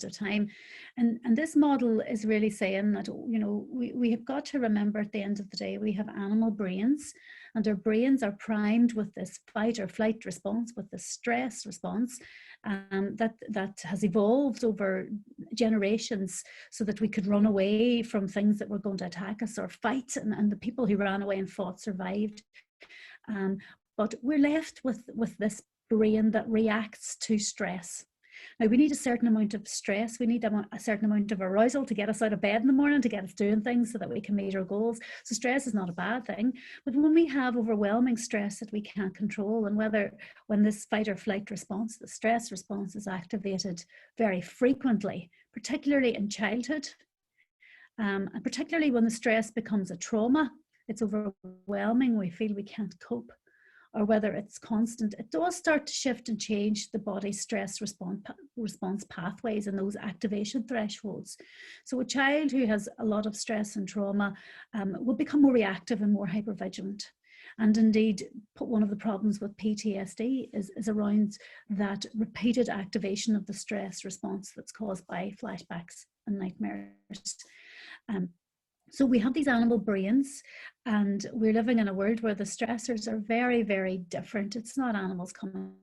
of time. And this model is really saying that, you know, we have got to remember at the end of the day, we have animal brains, and our brains are primed with this fight or flight response, with the stress response that has evolved over generations so that we could run away from things that were going to attack us or fight, and the people who ran away and fought survived. But we're left with this brain that reacts to stress. Now, we need a certain amount of stress. We need a certain amount of arousal to get us out of bed in the morning, to get us doing things so that we can meet our goals. So stress is not a bad thing. But when we have overwhelming stress that we can't control, and when this fight or flight response, the stress response, is activated very frequently, particularly in childhood, and particularly when the stress becomes a trauma, it's overwhelming, we feel we can't cope, or whether it's constant, it does start to shift and change the body's stress response pathways and those activation thresholds. So a child who has a lot of stress and trauma will become more reactive and more hypervigilant. And indeed, one of the problems with PTSD is around that repeated activation of the stress response that's caused by flashbacks and nightmares. So we have these animal brains, and we're living in a world where the stressors are very, very different. It's not animals coming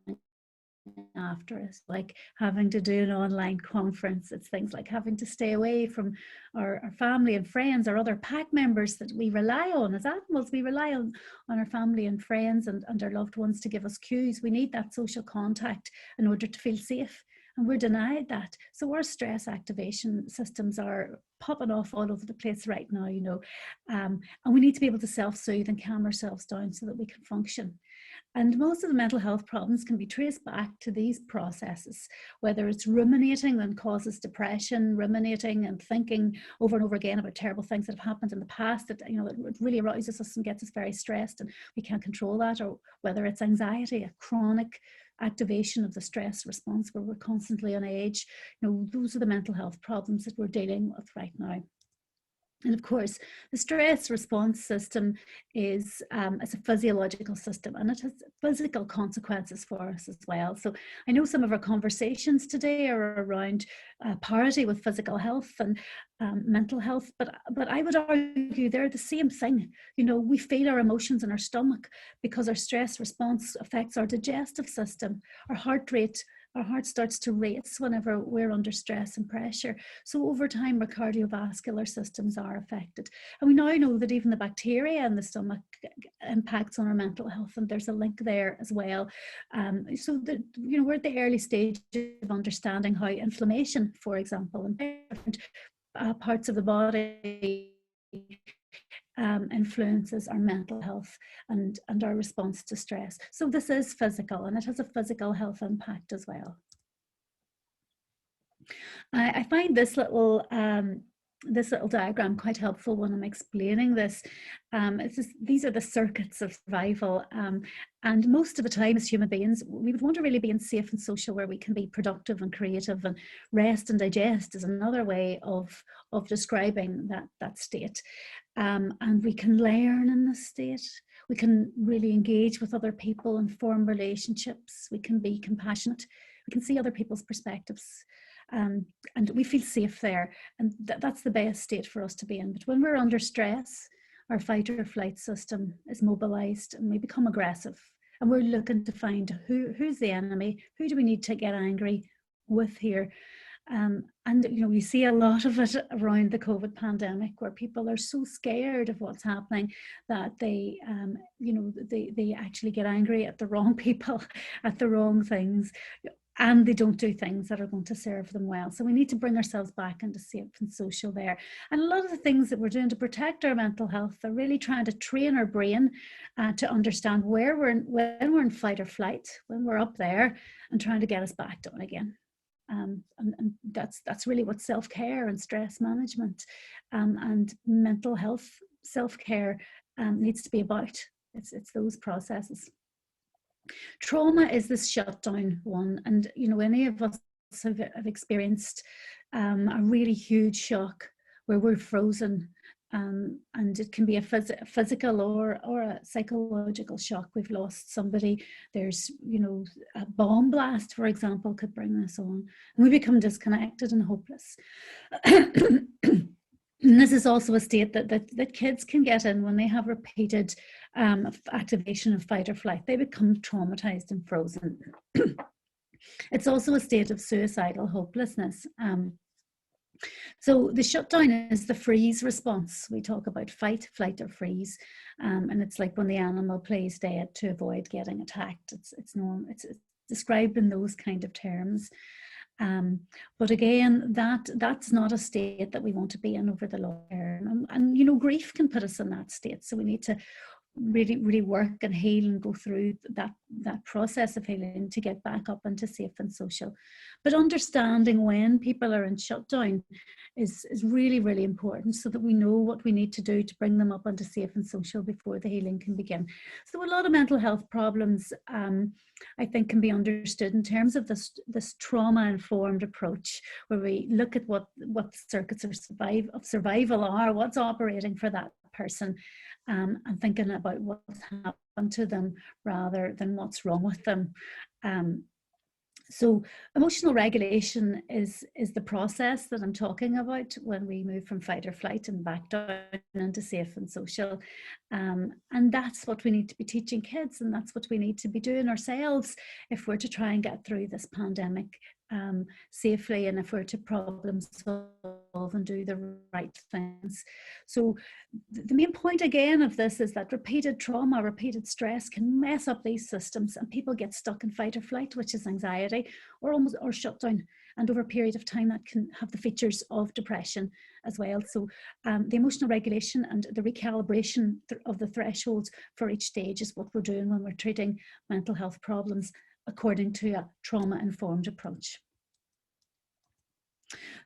after us, like having to do an online conference. It's things like having to stay away from our family and friends or other pack members that we rely on. As animals, we rely on our family and friends and our loved ones to give us cues. We need that social contact in order to feel safe. And we're denied that. So our stress activation systems are popping off all over the place right now, you know, and we need to be able to self-soothe and calm ourselves down so that we can function. And most of the mental health problems can be traced back to these processes, whether it's ruminating that causes depression, ruminating and thinking over and over again about terrible things that have happened in the past that, you know, it really arouses us and gets us very stressed and we can't control that, or whether it's anxiety, a chronic activation of the stress response where we're constantly on edge. You know, those are the mental health problems that we're dealing with right now. And of course, the stress response system is a physiological system, and it has physical consequences for us as well. So I know some of our conversations today are around parity with physical health and mental health, but I would argue they're the same thing. You know, we feel our emotions in our stomach because our stress response affects our digestive system, our heart rate. Our heart starts to race whenever we're under stress and pressure. So over time, our cardiovascular systems are affected. And we now know that even the bacteria in the stomach impacts on our mental health, and there's a link there as well. So that, you know, we're at the early stage of understanding how inflammation, for example, in different parts of the body influences our mental health and our response to stress. So this is physical, and it has a physical health impact as well. I find this little diagram quite helpful when I'm explaining this. These are the circuits of survival, and most of the time as human beings, we would want to really be in safe and social where we can be productive and creative, and rest and digest is another way of describing that state. And we can learn in this state. We can really engage with other people and form relationships. We can be compassionate. We can see other people's perspectives. And we feel safe there. And that's the best state for us to be in. But when we're under stress, our fight or flight system is mobilized and we become aggressive. And we're looking to find who's the enemy, who do we need to get angry with here. And you know, we see a lot of it around the COVID pandemic, where people are so scared of what's happening that they, you know, they actually get angry at the wrong people, at the wrong things, and they don't do things that are going to serve them well. So we need to bring ourselves back into safe and social there. And a lot of the things that we're doing to protect our mental health are really trying to train our brain to understand when we're in fight or flight, when we're up there, and trying to get us back down again. And that's really what self-care and stress management and mental health self-care needs to be about. It's those processes. Trauma is this shutdown one, and you know, any of us have experienced a really huge shock where we're frozen and it can be a physical or a psychological shock. We've lost somebody. There's, you know, a bomb blast, for example, could bring this on, and we become disconnected and hopeless. And this is also a state that kids can get in when they have repeated activation of fight or flight. They become traumatized and frozen. It's also a state of suicidal hopelessness. So the shutdown is the freeze response. We talk about fight, flight, or freeze, and it's like when the animal plays dead to avoid getting attacked. It's described in those kind of terms. But again, that's not a state that we want to be in over the long term. And you know, grief can put us in that state. So we need to really work and heal and go through that process of healing to get back up into safe and social. But understanding when people are in shutdown is really important, so that we know what we need to do to bring them up into safe and social before the healing can begin. So a lot of mental health problems, I think, can be understood in terms of this trauma-informed approach, where we look at what the circuits of survival are, what's operating for that person, and thinking about what's happened to them rather than what's wrong with them. So emotional regulation is the process that I'm talking about when we move from fight or flight and back down into safe and social. And that's what we need to be teaching kids, and that's what we need to be doing ourselves if we're to try and get through this pandemic safely, and if we're to problem solve and do the right things. So the main point again of this is that repeated trauma, repeated stress can mess up these systems, and people get stuck in fight or flight, which is anxiety, or shutdown. And over a period of time, that can have the features of depression as well. So the emotional regulation and the recalibration of the thresholds for each stage is what we're doing when we're treating mental health problems according to a trauma-informed approach.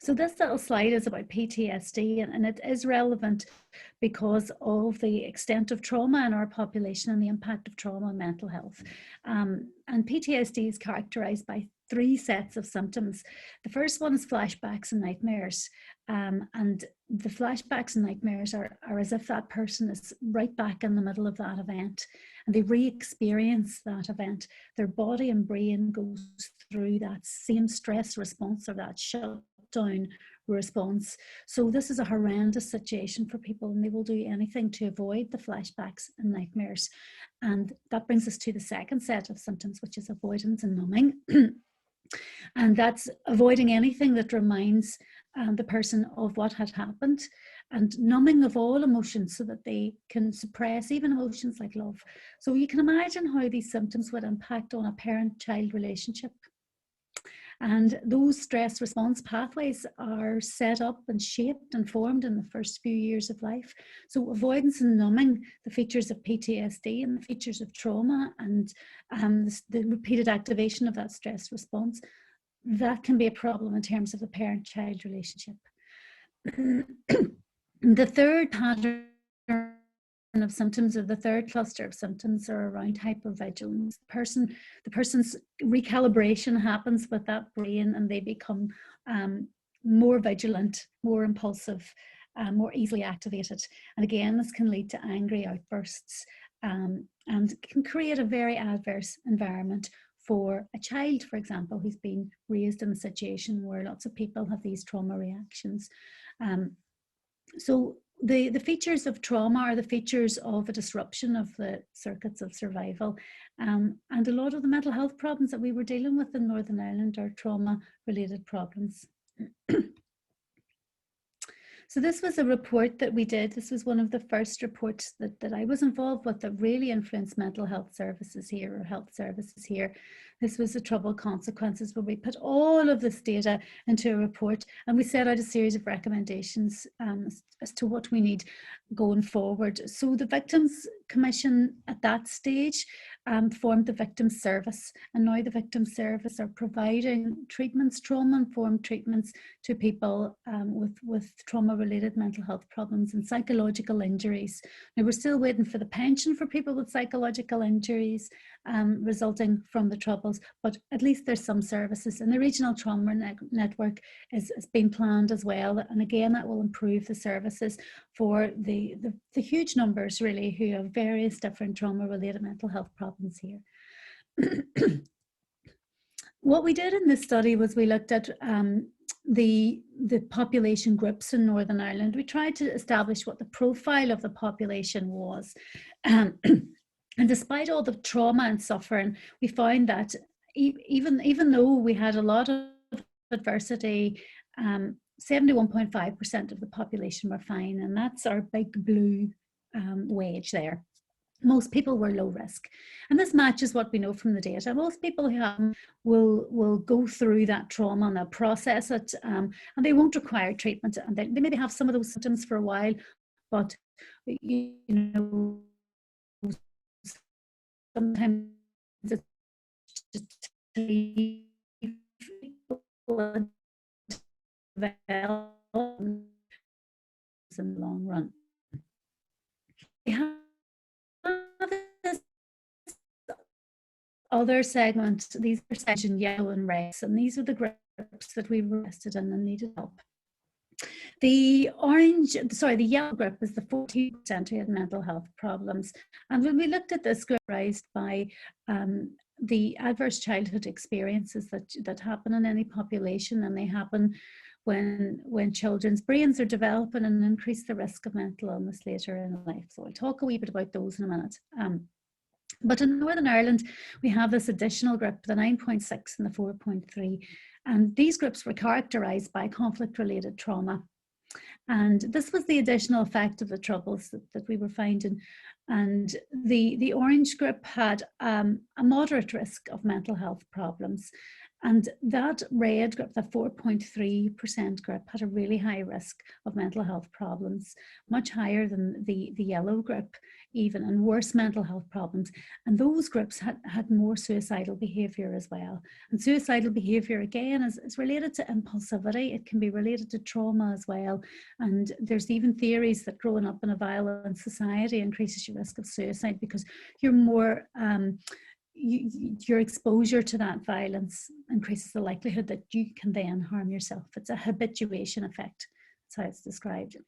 So this little slide is about PTSD, and it is relevant because of the extent of trauma in our population and the impact of trauma on mental health. And PTSD is characterized by 3 sets of symptoms. The first one is flashbacks and nightmares. And the flashbacks and nightmares are as if that person is right back in the middle of that event, and they re-experience that event. Their body and brain goes through that same stress response, or that shutdown response. So this is a horrendous situation for people, and they will do anything to avoid the flashbacks and nightmares. And that brings us to the second set of symptoms, which is avoidance and numbing. And that's avoiding anything that reminds the person of what had happened, and numbing of all emotions so that they can suppress even emotions like love. So you can imagine how these symptoms would impact on a parent-child relationship. And those stress response pathways are set up and shaped and formed in the first few years of life. So avoidance and numbing, the features of PTSD and the features of trauma, and the repeated activation of that stress response, that can be a problem in terms of the parent-child relationship. The third pattern of symptoms, or the third cluster of symptoms, are around hypervigilance. The person's recalibration happens with that brain, and they become more vigilant, more impulsive, more easily activated. And again, this can lead to angry outbursts, and can create a very adverse environment for a child, for example, who's been raised in a situation where lots of people have these trauma reactions. So the features of trauma are the features of a disruption of the circuits of survival. And a lot of the mental health problems that we were dealing with in Northern Ireland are trauma-related problems. So this was a report that we did. This was one of the first reports that I was involved with that really influenced mental health services here, or health services here. This was the Troubled Consequences, where we put all of this data into a report, and we set out a series of recommendations as to what we need going forward. So the Victims Commission at that stage formed the Victims Service, and now the Victims Service are providing treatments, trauma-informed treatments, to people with trauma-related mental health problems and psychological injuries. Now, we're still waiting for the pension for people with psychological injuries, resulting from the troubles, but at least there's some services. And the regional trauma network is being planned as well. And again, that will improve the services for the huge numbers really who have various different trauma-related mental health problems here. What we did in this study was we looked at the population groups in Northern Ireland. We tried to establish what the profile of the population was. And despite all the trauma and suffering, we found that even though we had a lot of adversity, 71.5% of the population were fine, and that's our big blue wedge there. Most people were low risk, and this matches what we know from the data. Most people who will go through that trauma and they'll process it, and they won't require treatment, and they maybe have some of those symptoms for a while, but you know, sometimes it's just in the long run. We have this other segment, these are sections in yellow and red, and these are the groups that we were interested in and needed help. The yellow group is the 14% who had mental health problems. And when we looked at this group raised by the adverse childhood experiences that happen in any population, and they happen when children's brains are developing and increase the risk of mental illness later in life. So I'll talk a wee bit about those in a minute. But in Northern Ireland, we have this additional group, the 9.6 and the 4.3. And these groups were characterised by conflict-related trauma. And this was the additional effect of the troubles that we were finding. And the orange group had a moderate risk of mental health problems. And that red group, the 4.3% group, had a really high risk of mental health problems, much higher than the yellow group even, and worse mental health problems. And those groups had more suicidal behaviour as well. And suicidal behaviour, again, is related to impulsivity. It can be related to trauma as well. And there's even theories that growing up in a violent society increases your risk of suicide because you're more... your exposure to that violence increases the likelihood that you can then harm yourself. It's a habituation effect. That's how it's described.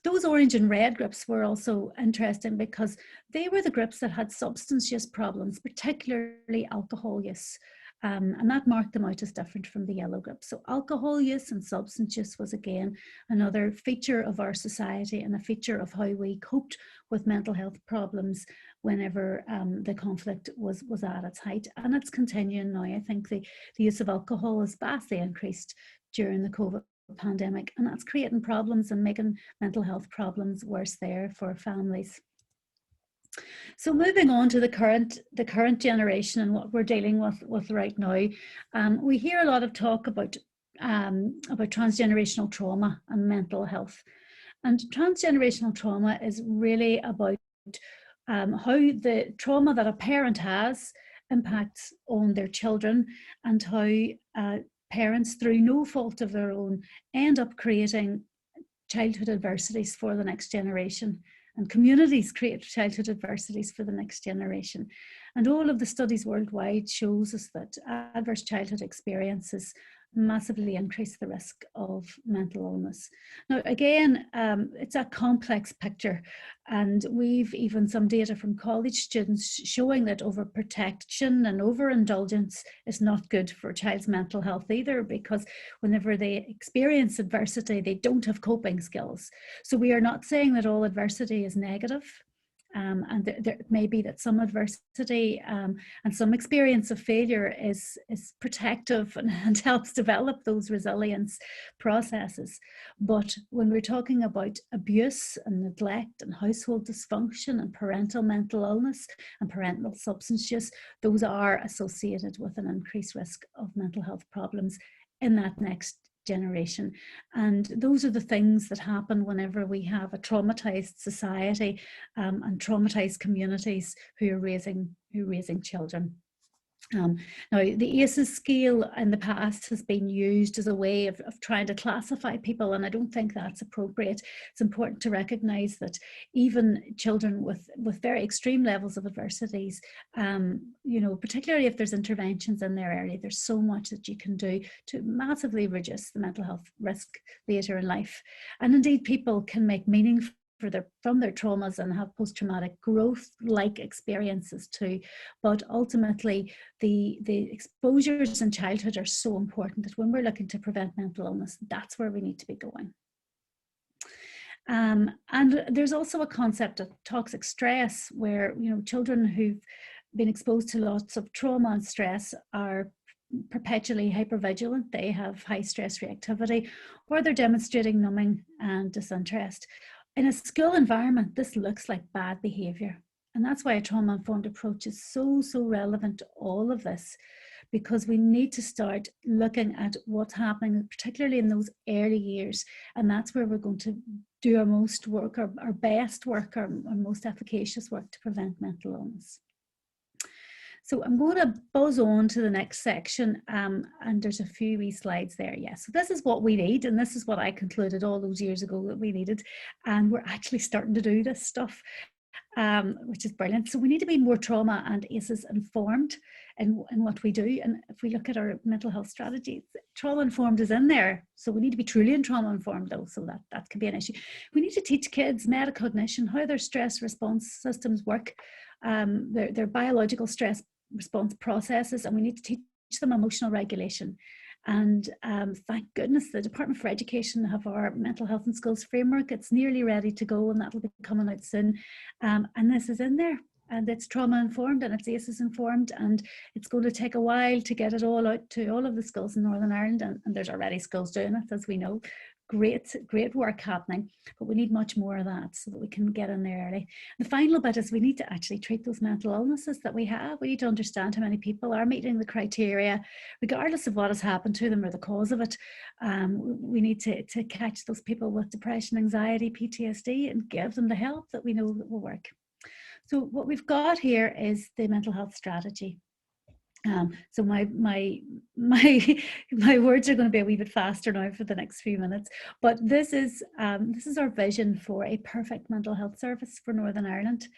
Those orange and red groups were also interesting because they were the groups that had substance use problems, particularly alcohol use. And that marked them out as different from the yellow group. So alcohol use and substance use was again another feature of our society and a feature of how we coped with mental health problems whenever the conflict was at its height. And it's continuing now. I think the use of alcohol has vastly increased during the COVID pandemic, and that's creating problems and making mental health problems worse there for families. So moving on to the current generation and what we're dealing with right now, we hear a lot of talk about transgenerational trauma and mental health. And transgenerational trauma is really about how the trauma that a parent has impacts on their children, and how parents, through no fault of their own, end up creating childhood adversities for the next generation. And communities create childhood adversities for the next generation. And all of the studies worldwide shows us that adverse childhood experiences massively increase the risk of mental illness. Now, again, it's a complex picture, and we've even some data from college students showing that overprotection and overindulgence is not good for a child's mental health either, because whenever they experience adversity, they don't have coping skills. So we are not saying that all adversity is negative. And there may be that some adversity and some experience of failure is protective and helps develop those resilience processes. But when we're talking about abuse and neglect and household dysfunction and parental mental illness and parental substance use, those are associated with an increased risk of mental health problems in that next generation. And those are the things that happen whenever we have a traumatized society and traumatized communities who are raising children. Now, the ACEs scale in the past has been used as a way of trying to classify people, and I don't think that's appropriate. It's important to recognise that even children with very extreme levels of adversities, you know, particularly if there's interventions in there early, there's so much that you can do to massively reduce the mental health risk later in life. And indeed, people can make meaningful from their traumas and have post-traumatic growth-like experiences too. But ultimately, the exposures in childhood are so important that when we're looking to prevent mental illness, that's where we need to be going. And there's also a concept of toxic stress, where, you know, children who've been exposed to lots of trauma and stress are perpetually hypervigilant. They have high stress reactivity, or they're demonstrating numbing and disinterest. In a school environment, this looks like bad behavior. And that's why a trauma-informed approach is so relevant to all of this, because we need to start looking at what's happening, particularly in those early years. And that's where we're going to do our most work, our best work, our most efficacious work to prevent mental illness. So I'm going to buzz on to the next section, and there's a few wee slides there. Yeah, so this is what we need, and this is what I concluded all those years ago that we needed, and we're actually starting to do this stuff, which is brilliant. So we need to be more trauma and ACEs informed in what we do. And if we look at our mental health strategy, trauma informed is in there. So we need to be truly trauma informed though, so that can be an issue. We need to teach kids metacognition, how their stress response systems work, their biological stress response processes, and we need to teach them emotional regulation. And thank goodness the Department for Education have our mental health and skills framework. It's nearly ready to go, and that'll be coming out soon. And this is in there, and it's trauma informed and it's ACEs informed, and it's going to take a while to get it all out to all of the schools in Northern Ireland, and there's already schools doing it, as we know. Great work happening, but we need much more of that so that we can get in there early. The final bit is we need to actually treat those mental illnesses that we have. We need to understand how many people are meeting the criteria, regardless of what has happened to them or the cause of it. We need to catch those people with depression, anxiety, PTSD, and give them the help that we know that will work. So what we've got here is the mental health strategy. So my words are going to be a wee bit faster now for the next few minutes, but this is our vision for a perfect mental health service for Northern Ireland,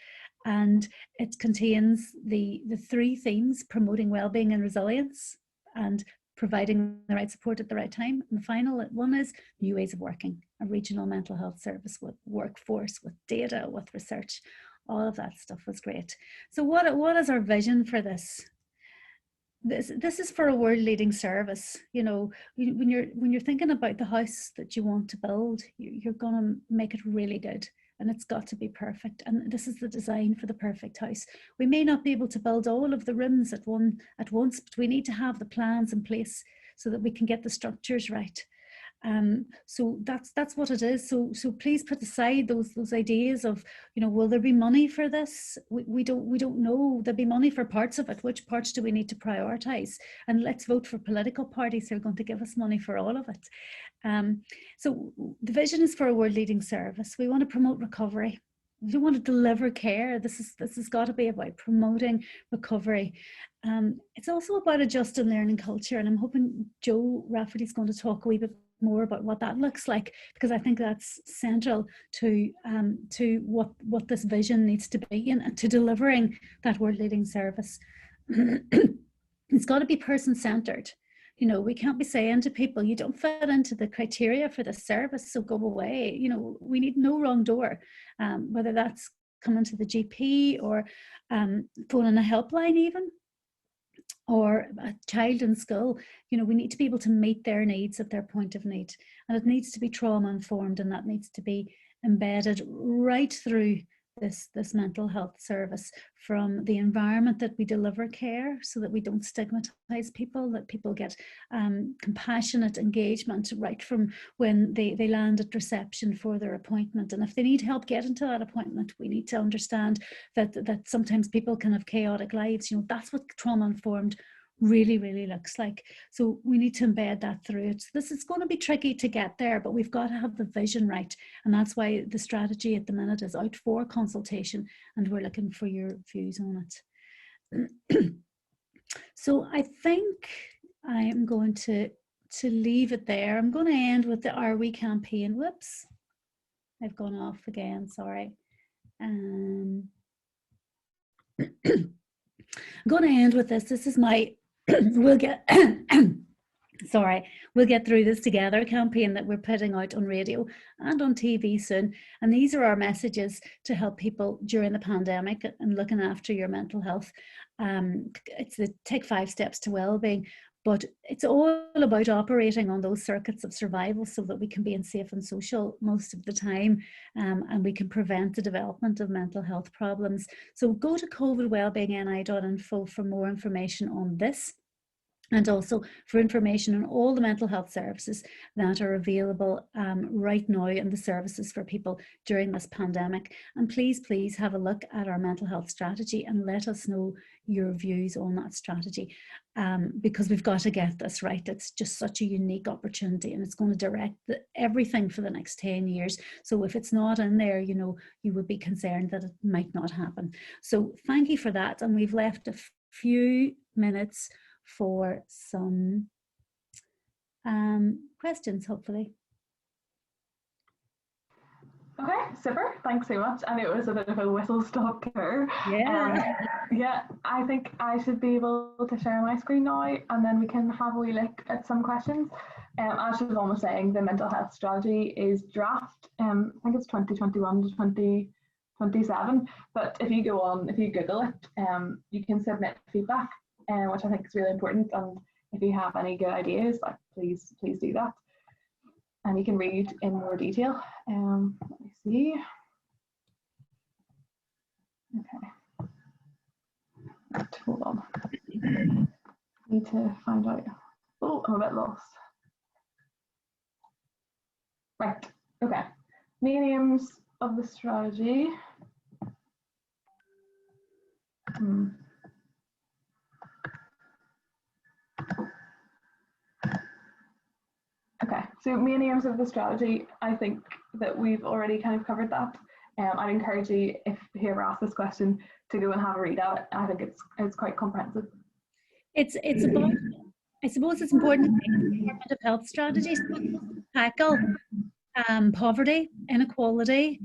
and it contains the three themes: promoting well-being and resilience, and providing the right support at the right time. And the final one is new ways of working, a regional mental health service with workforce, with data, with research. All of that stuff was great. So what is our vision for this? This is for a world-leading service. You know, when you're thinking about the house that you want to build, you're going to make it really good, and it's got to be perfect. And this is the design for the perfect house. We may not be able to build all of the rooms at once, but we need to have the plans in place so that we can get the structures right. So that's what it is. So please put aside those ideas of, you know, will there be money for this? We don't know. There'll be money for parts of it. Which parts do we need to prioritize? And let's vote for political parties who are going to give us money for all of it. So the vision is for a world-leading service. We want to promote recovery. We don't want to deliver care. This has got to be about promoting recovery. It's also about a just and learning culture, and I'm hoping Joe Rafferty is going to talk a wee bit more about what that looks like, because I think that's central to what this vision needs to be, and to delivering that world-leading service. It's got to be person-centered. You know, we can't be saying to people, you don't fit into the criteria for the service, so go away. You know, we need no wrong door, whether that's coming to the GP or phoning a helpline even, or a child in school. You know, we need to be able to meet their needs at their point of need, and it needs to be trauma informed, and that needs to be embedded right through this mental health service, from the environment that we deliver care, so that we don't stigmatize people, that people get compassionate engagement right from when they land at reception for their appointment. And if they need help getting to that appointment, we need to understand that sometimes people can have chaotic lives. You know, that's what trauma informed really looks like. So we need to embed that through it. This is going to be tricky to get there, but we've got to have the vision right, and that's why the strategy at the minute is out for consultation, and we're looking for your views on it. So I think I am going to leave it there. I'm going to end with the Are We campaign. Whoops, I've gone off again, sorry. I'm going to end with this. This is my, we'll get, sorry, we'll get through this together campaign that we're putting out on radio and on TV soon. And these are our messages to help people during the pandemic and looking after your mental health. It's the Take 5 Steps to Wellbeing, but it's all about operating on those circuits of survival so that we can be in safe and social most of the time, and we can prevent the development of mental health problems. So go to covidwellbeingni.info for more information on this, and also for information on all the mental health services that are available right now and the services for people during this pandemic. And please, please have a look at our mental health strategy and let us know your views on that strategy, because we've got to get this right. It's just such a unique opportunity, and it's going to direct everything for the next 10 years. So if it's not in there, you know, you would be concerned that it might not happen. So thank you for that. And we've left a few minutes for some questions, hopefully. Okay, super. Thanks so much. And it was a bit of a whistle-stop tour. Yeah. Yeah, I think I should be able to share my screen now, and then we can have a wee look at some questions. As Siobhan was saying, the mental health strategy is draft. I think it's 2021 to 2027. But if you go on, if you Google it, you can submit feedback, which I think is really important. And if you have any good ideas, like please do that. And you can read in more detail. Let me see. Okay. Right, hold on. Need to find out. Oh, I'm a bit lost. Right. Okay. Main aims of the strategy. Okay, so main aims of the strategy, I think that we've already kind of covered that. I'd encourage you, if whoever asked this question, to go and have a read at it. I think it's quite comprehensive. It's about, I suppose it's important to make affirmative health strategies to tackle poverty, inequality,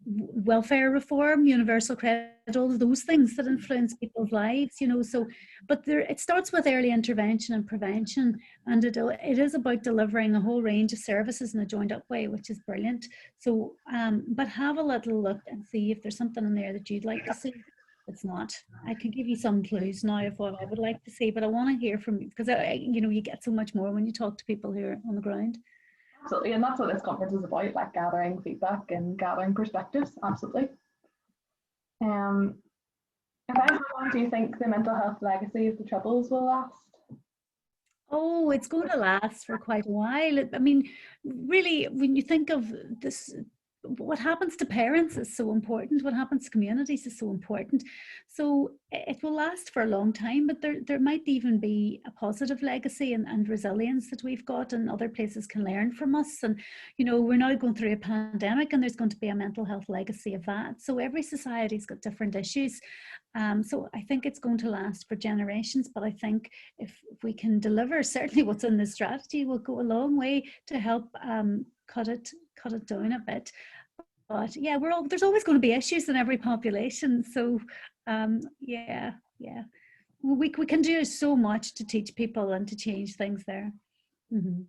welfare reform, universal credit, all of those things that influence people's lives, you know. So, but it starts with early intervention and prevention, and it is about delivering a whole range of services in a joined up way, which is brilliant. So, but have a little look and see if there's something in there that you'd like to see. It's not. I can give you some clues now of what I would like to see, but I want to hear from you, because you know, you get so much more when you talk to people who are on the ground. Absolutely, and that's what this conference is about, like gathering feedback and gathering perspectives. Absolutely. Okay, how long do you think the mental health legacy of the Troubles will last? Oh, it's going to last for quite a while. I mean, really, when you think of this, what happens to parents is so important. What happens to communities is so important. So it will last for a long time, but there might even be a positive legacy and resilience that we've got, and other places can learn from us. And, you know, we're now going through a pandemic, and there's going to be a mental health legacy of that. So every society's got different issues. So I think it's going to last for generations, but I think if we can deliver certainly what's in the strategy, will go a long way to help cut it down a bit. But yeah, there's always going to be issues in every population. So yeah, we can do so much to teach people and to change things there. Mm-hmm.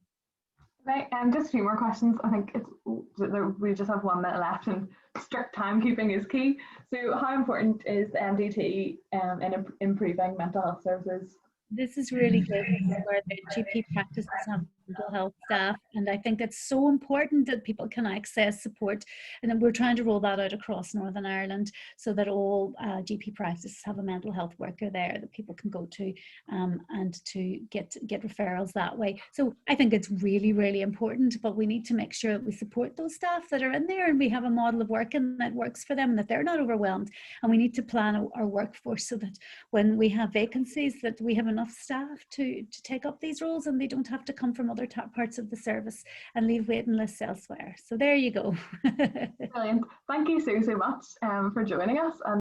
Right, just a few more questions. I think we just have 1 minute left, and strict timekeeping is key. So how important is MDT in improving mental health services? This is really good. This is where the GP practices have mental health staff, and I think it's so important that people can access support, and then we're trying to roll that out across Northern Ireland so that all GP practices have a mental health worker there that people can go to, and to get referrals that way. So I think it's really, really important, but we need to make sure that we support those staff that are in there, and we have a model of working that works for them and that they're not overwhelmed. And we need to plan our workforce so that when we have vacancies, that we have enough staff to take up these roles, and they don't have to come from other parts of the service and leave waiting lists elsewhere. So there you go. Brilliant. Thank you so much for joining us. And